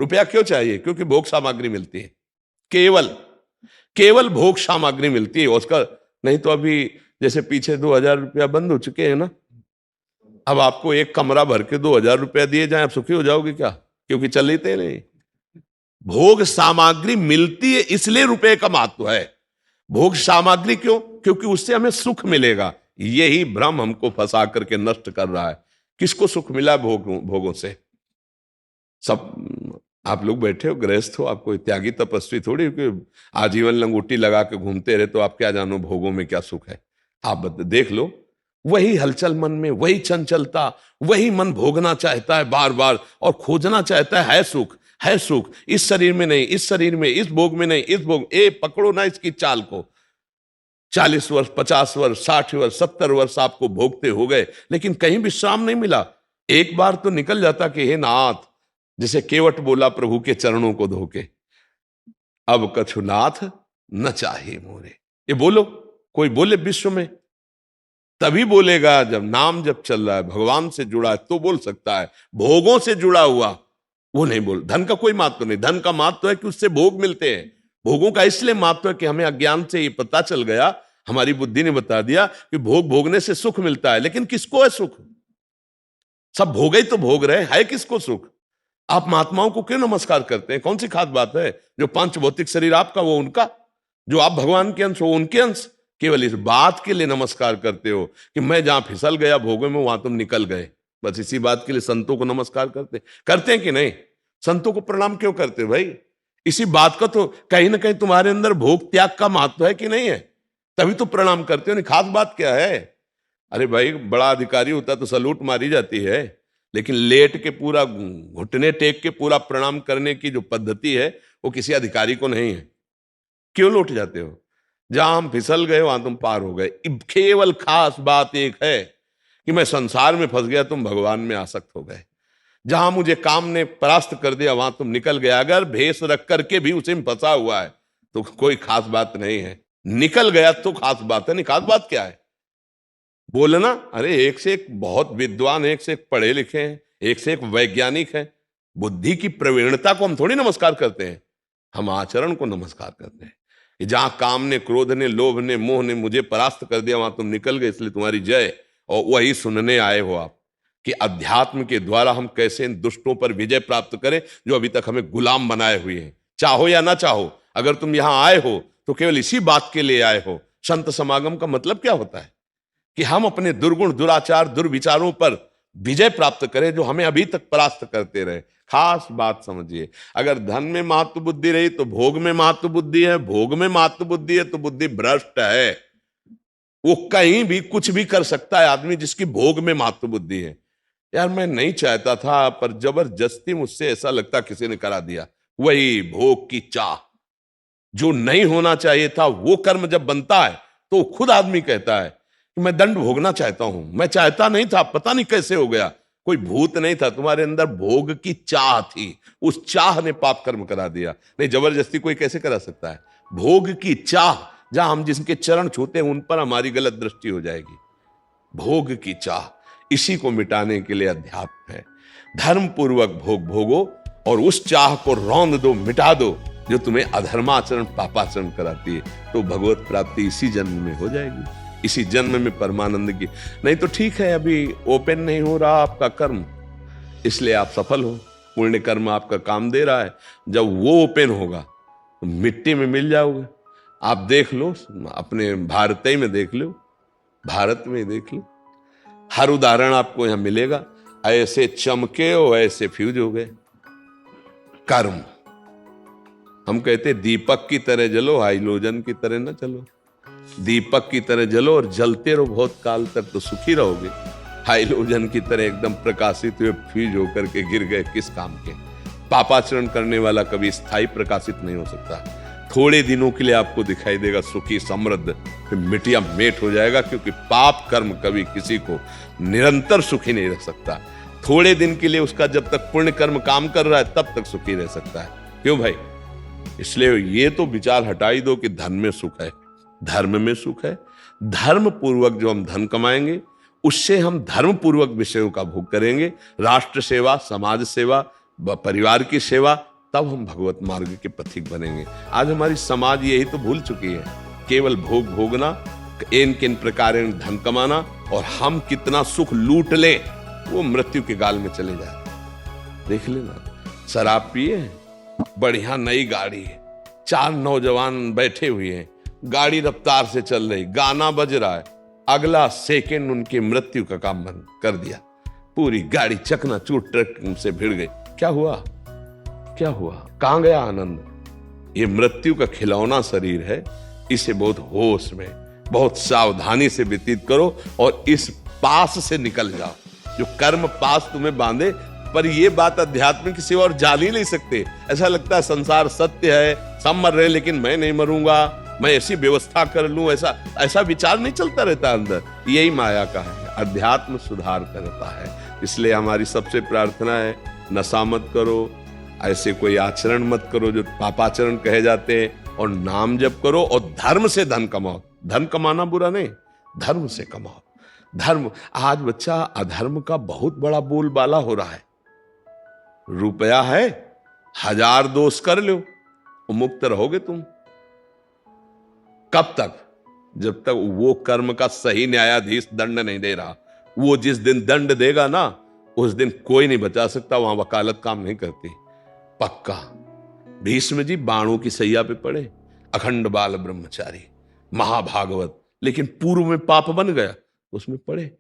रुपया क्यों चाहिए? क्योंकि भोग सामग्री मिलती है, केवल केवल भोग सामग्री मिलती है उसका। नहीं तो अभी जैसे पीछे 2000 रुपया बंद हो चुके हैं ना, अब आपको एक कमरा भर के 2000 रुपया दिए जाए, आप सुखी हो जाओगे क्या? क्योंकि चल लेते नहीं। भोग सामग्री मिलती है इसलिए रुपए का महत्व है। भोग सामग्री क्यों? क्योंकि उससे हमें सुख मिलेगा। यही भ्रम हमको फंसा करके नष्ट कर रहा है। किसको सुख मिला भोगों से? सब आप लोग बैठे हो, गृहस्थ हो, आपको त्यागी तपस्वी थोड़ी कि आजीवन लंगोटी लगा के घूमते रहे, तो आप क्या जानो भोगों में क्या सुख है। आप देख लो, वही हलचल मन में, वही चंचलता, वही मन भोगना चाहता है बार बार और खोजना चाहता है सुख, है सुख, इस शरीर में नहीं, इस शरीर में, इस भोग में नहीं, इस भोग। पकड़ो ना इसकी चाल को। 40 वर्ष, 50 वर्ष, 60 वर्ष, 70 वर्ष आपको भोगते हो गए, लेकिन कहीं विश्राम नहीं मिला। एक बार तो निकल जाता कि हे नाथ, जैसे केवट बोला प्रभु के चरणों को धोके, अब कछु नाथ न चाहे मोरे। ये बोलो, कोई बोले विश्व में तभी बोलेगा जब नाम जब चल रहा है, भगवान से जुड़ा है तो बोल सकता है। भोगों से जुड़ा हुआ वो नहीं बोल। धन का कोई महत्व नहीं। धन का महत्व है कि उससे भोग मिलते हैं। भोगों का इसलिए महत्व है कि हमें अज्ञान से ये पता चल गया, हमारी बुद्धि ने बता दिया कि भोग भोगने से सुख मिलता है। लेकिन किसको है सुख? सब भोग ही तो भोग रहे है किसको सुख? आप महात्माओं को क्यों नमस्कार करते हैं? कौन सी खास बात है? जो पंच भौतिक शरीर आपका वो उनका, जो आप भगवान के अंश हो उनके अंश। केवल इस बात के लिए नमस्कार करते हो कि मैं जहां फिसल गया भोगों में वहां तुम निकल गए। बस इसी बात के लिए संतों को नमस्कार करते हैं कि नहीं? संतों को प्रणाम क्यों करते भाई? इसी बात का तो कहीं ना कहीं तुम्हारे अंदर भोग त्याग का महत्व है कि नहीं है, तभी तो प्रणाम करते हो। नहीं, खास बात क्या है? अरे भाई, बड़ा अधिकारी होता तो सलूट मारी जाती है, लेकिन लेट के पूरा घुटने टेक के पूरा प्रणाम करने की जो पद्धति है वो किसी अधिकारी को नहीं है। क्यों लौट जाते हो? जहां हम फिसल गए वहां तुम पार हो गए। केवल खास बात एक है कि मैं संसार में फंस गया, तुम भगवान में आसक्त हो गए। जहां मुझे काम ने परास्त कर दिया वहां तुम निकल गए। अगर भेष रख करके भी उसी में फंसा हुआ है तो कोई खास बात नहीं है। निकल गया तो खास बात है। नहीं, खास बात क्या है? बोलना। अरे एक से एक बहुत विद्वान, एक से एक पढ़े लिखे हैं, एक से एक वैज्ञानिक है। बुद्धि की प्रवीणता को हम थोड़ी नमस्कार करते हैं, हम आचरण को नमस्कार करते हैं। कि जहां काम ने, क्रोध ने, लोभ ने, मोह ने मुझे परास्त कर दिया वहां तुम निकल गए, इसलिए तुम्हारी जय। और वही सुनने आए हो आप कि अध्यात्म के द्वारा हम कैसे इन दुष्टों पर विजय प्राप्त करें जो अभी तक हमें गुलाम बनाए हुए हैं। चाहो या ना चाहो, अगर तुम यहां आए हो तो केवल इसी बात के लिए आए हो। संत समागम का मतलब क्या होता है? कि हम अपने दुर्गुण, दुराचार, दुर्विचारों पर विजय प्राप्त करें जो हमें अभी तक परास्त करते रहे। खास बात समझिए, अगर धन में महत्व बुद्धि रही तो भोग में महत्व बुद्धि है, भोग में महत्व बुद्धि है तो बुद्धि भ्रष्ट है। वो कहीं भी कुछ भी कर सकता है आदमी जिसकी भोग में महत्व बुद्धि है। यार मैं नहीं चाहता था पर जबरदस्ती मुझसे ऐसा लगता किसी ने करा दिया। वही भोग की चाह, जो नहीं होना चाहिए था वो कर्म जब बनता है तो खुद आदमी कहता है कि मैं दंड भोगना चाहता हूं। मैं चाहता नहीं था, पता नहीं कैसे हो गया। कोई भूत नहीं था, तुम्हारे अंदर भोग की चाह थी। उस चाह ने पाप कर्म करा दिया। नहीं, जबरदस्ती कोई कैसे करा सकता है? भोग की चाह, जहां हम जिसके चरण छूते हैं उन पर हमारी गलत दृष्टि हो जाएगी। भोग की चाह, इसी को मिटाने के लिए अध्यात्म है। धर्म पूर्वक भोग भोगो और उस चाह को रौंद दो, मिटा दो जो तुम्हें अधर्माचरण, पापाचरण कराती है। तो भगवत प्राप्ति इसी जन्म में हो जाएगी, इसी जन्म में परमानंद की। नहीं तो ठीक है, अभी ओपन नहीं हो रहा आपका कर्म, इसलिए आप सफल हो। पुण्य कर्म आपका काम दे रहा है। जब वो ओपन होगा तो मिट्टी में मिल जाओगे। आप देख लो, अपने भारत ही में देख लो, भारत में देख लो, हर उदाहरण आपको यहां मिलेगा। ऐसे चमके और ऐसे फ्यूज हो गए कर्म। हम कहते दीपक की तरह जलो, हाइलोजन की तरह ना चलो। दीपक की तरह जलो और जलते रहो बहुत काल तक तो सुखी रहोगे। हाइलोजन की तरह एकदम प्रकाशित हुए फ्यूज होकर के गिर गए, किस काम के? पापाचरण करने वाला कभी स्थायी प्रकाशित नहीं हो सकता। थोड़े दिनों के लिए आपको दिखाई देगा सुखी समृद्ध, फिर मिटिया मेट हो जाएगा। क्योंकि पाप कर्म कभी किसी को निरंतर सुखी नहीं रख सकता। थोड़े दिन के लिए उसका जब तक पुण्य कर्म काम कर रहा है तब तक सुखी रह सकता है। क्यों भाई? इसलिए ये तो विचार हटाई दो कि धन में सुख है, धर्म में सुख है। धर्म पूर्वक जो हम धन कमाएंगे उससे हम धर्म पूर्वक विषयों का भोग करेंगे। राष्ट्र सेवा, समाज सेवा, परिवार की सेवा, तब हम भगवत मार्ग के पथिक बनेंगे। आज हमारी समाज यही तो भूल चुकी है, केवल भोग भोगना, इन किन प्रकार धन कमाना, और हम कितना सुख लूट ले वो मृत्यु के गाल में चले जाए। देख लेना, शराब पिए, बढ़िया नई गाड़ी है, 4 नौजवान बैठे हुए हैं, गाड़ी रफ्तार से चल रही, गाना बज रहा है, अगला सेकंड उनकी मृत्यु का काम बंद कर दिया, पूरी गाड़ी चकनाचूर ट्रक से भिड़ गई। क्या हुआ? क्या हुआ? कहां गया आनंद? ये मृत्यु का खिलौना शरीर है, इसे बहुत होश में, बहुत सावधानी से व्यतीत करो और इस पास से निकल जाओ जो कर्म पास तुम्हें बांधे। पर ये बात अध्यात्म की सिवा और जान ही नहीं सकते। ऐसा लगता है संसार सत्य है, सब मर रहे लेकिन मैं नहीं मरूंगा, मैं ऐसी व्यवस्था कर लूं, ऐसा विचार नहीं चलता रहता अंदर। यही माया का है, अध्यात्म सुधार करता है। इसलिए हमारी सबसे प्रार्थना है, नशा मत करो, ऐसे कोई आचरण मत करो जो पापाचरण कहे जाते हैं, और नाम जप करो और धर्म से धन कमाओ। धन कमाना बुरा नहीं, धर्म से कमाओ। धर्म, आज बच्चा अधर्म का बहुत बड़ा बोलबाला हो रहा है। रुपया है, 1000 दोष कर लो, मुक्त रहोगे तुम। कब तक? जब तक वो कर्म का सही न्यायाधीश दंड नहीं दे रहा। वो जिस दिन दंड देगा ना, उस दिन कोई नहीं बचा सकता, वहां वकालत काम नहीं करती, पक्का। भीष्म जी बाणों की सैया पे पड़े, अखंड बाल ब्रह्मचारी, महाभागवत, लेकिन पूर्व में पाप बन गया, उसमें पड़े।